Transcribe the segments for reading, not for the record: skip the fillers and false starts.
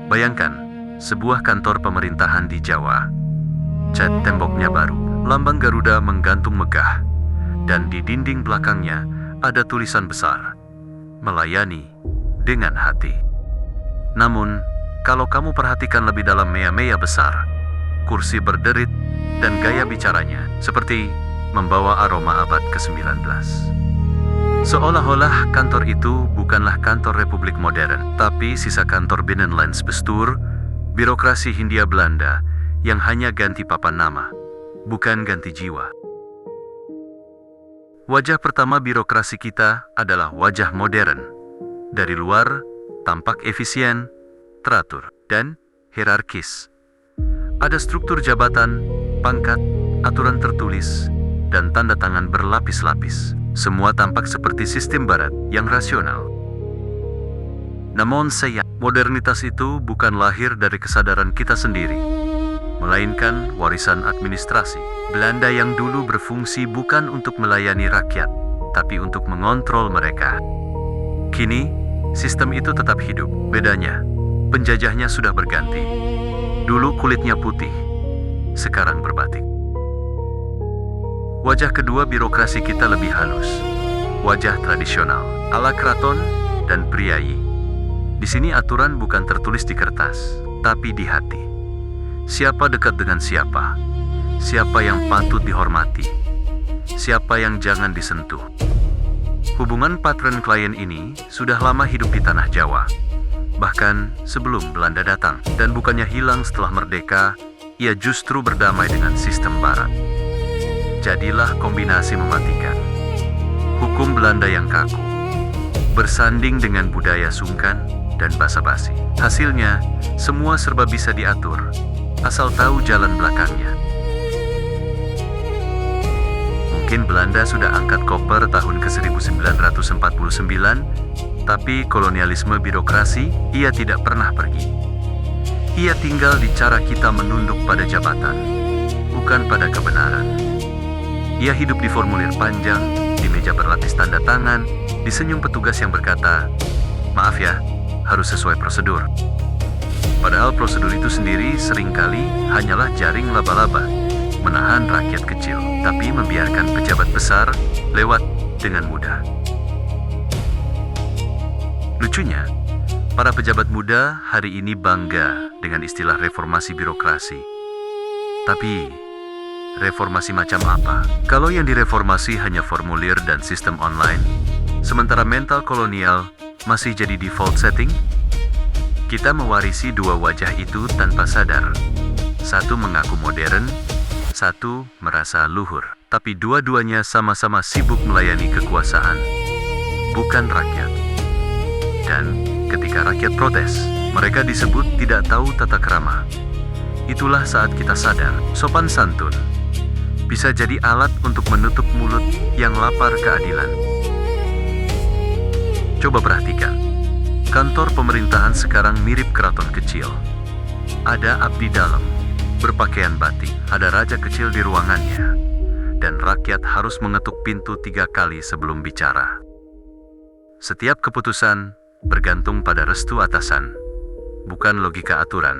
Bayangkan, sebuah kantor pemerintahan di Jawa. Cat temboknya baru, lambang Garuda menggantung megah, dan di dinding belakangnya ada tulisan besar, "Melayani dengan hati." Namun, kalau kamu perhatikan lebih dalam mea-mea besar, kursi berderit dan gaya bicaranya seperti membawa aroma abad ke-19. Seolah-olah kantor itu bukanlah kantor Republik modern, tapi sisa kantor Binnenlands Bestuur, birokrasi Hindia Belanda yang hanya ganti papan nama, bukan ganti jiwa. Wajah pertama birokrasi kita adalah wajah modern. Dari luar, tampak efisien, teratur, dan hierarkis. Ada struktur jabatan, pangkat, aturan tertulis, dan tanda tangan berlapis-lapis. Semua tampak seperti sistem barat yang rasional. Namun modernitas itu bukan lahir dari kesadaran kita sendiri, melainkan warisan administrasi Belanda yang dulu berfungsi bukan untuk melayani rakyat, tapi untuk mengontrol mereka. Kini, sistem itu tetap hidup. Bedanya, penjajahnya sudah berganti. Dulu kulitnya putih, sekarang berbatik. Wajah kedua birokrasi kita lebih halus. Wajah tradisional, ala keraton dan priai. Di sini aturan bukan tertulis di kertas, tapi di hati. Siapa dekat dengan siapa? Siapa yang patut dihormati? Siapa yang jangan disentuh? Hubungan patron-klien ini sudah lama hidup di tanah Jawa, bahkan sebelum Belanda datang. Dan bukannya hilang setelah merdeka, ia justru berdamai dengan sistem barat. Jadilah kombinasi mematikan. Hukum Belanda yang kaku, bersanding dengan budaya sungkan dan basa-basi. Hasilnya, semua serba bisa diatur, asal tahu jalan belakangnya. Mungkin Belanda sudah angkat koper tahun ke-1949, tapi kolonialisme birokrasi, ia tidak pernah pergi. Ia tinggal di cara kita menunduk pada jabatan, bukan pada kebenaran. Ia hidup di formulir panjang, di meja berlapis tanda tangan, di senyum petugas yang berkata, "Maaf ya, harus sesuai prosedur." Padahal prosedur itu sendiri seringkali hanyalah jaring laba-laba, menahan rakyat kecil, tapi membiarkan pejabat besar lewat dengan mudah. Lucunya, para pejabat muda hari ini bangga dengan istilah reformasi birokrasi. Tapi, reformasi macam apa? Kalau yang direformasi hanya formulir dan sistem online, sementara mental kolonial masih jadi default setting, kita mewarisi dua wajah itu tanpa sadar. Satu mengaku modern, satu merasa luhur. Tapi dua-duanya sama-sama sibuk melayani kekuasaan, bukan rakyat. Dan ketika rakyat protes, mereka disebut tidak tahu tata krama. Itulah saat kita sadar, sopan santun bisa jadi alat untuk menutup mulut yang lapar keadilan. Coba perhatikan, kantor pemerintahan sekarang mirip keraton kecil. Ada abdi dalam, berpakaian batik, ada raja kecil di ruangannya, dan rakyat harus mengetuk pintu 3 kali sebelum bicara. Setiap keputusan bergantung pada restu atasan, bukan logika aturan.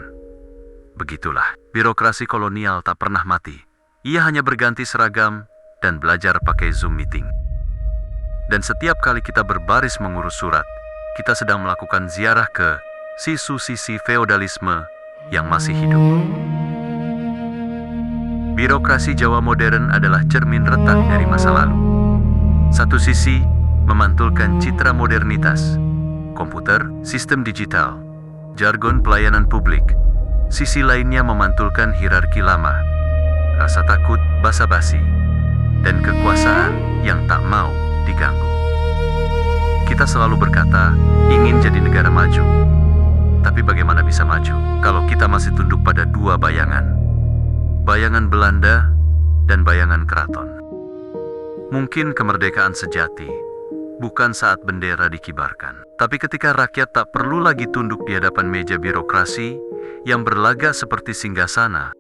Begitulah, birokrasi kolonial tak pernah mati. Ia hanya berganti seragam dan belajar pakai Zoom meeting. Dan setiap kali kita berbaris mengurus surat, kita sedang melakukan ziarah ke sisi feodalisme yang masih hidup. Birokrasi Jawa modern adalah cermin retak dari masa lalu. Satu sisi memantulkan citra modernitas, komputer, sistem digital, jargon pelayanan publik. Sisi lainnya memantulkan hierarki lama, rasa takut, basa-basi, dan kekuasaan yang tak mau diganggu. Kita selalu berkata, ingin jadi negara maju. Tapi bagaimana bisa maju kalau kita masih tunduk pada dua bayangan? Bayangan Belanda dan bayangan keraton. Mungkin kemerdekaan sejati bukan saat bendera dikibarkan, tapi ketika rakyat tak perlu lagi tunduk di hadapan meja birokrasi yang berlagak seperti singgasana,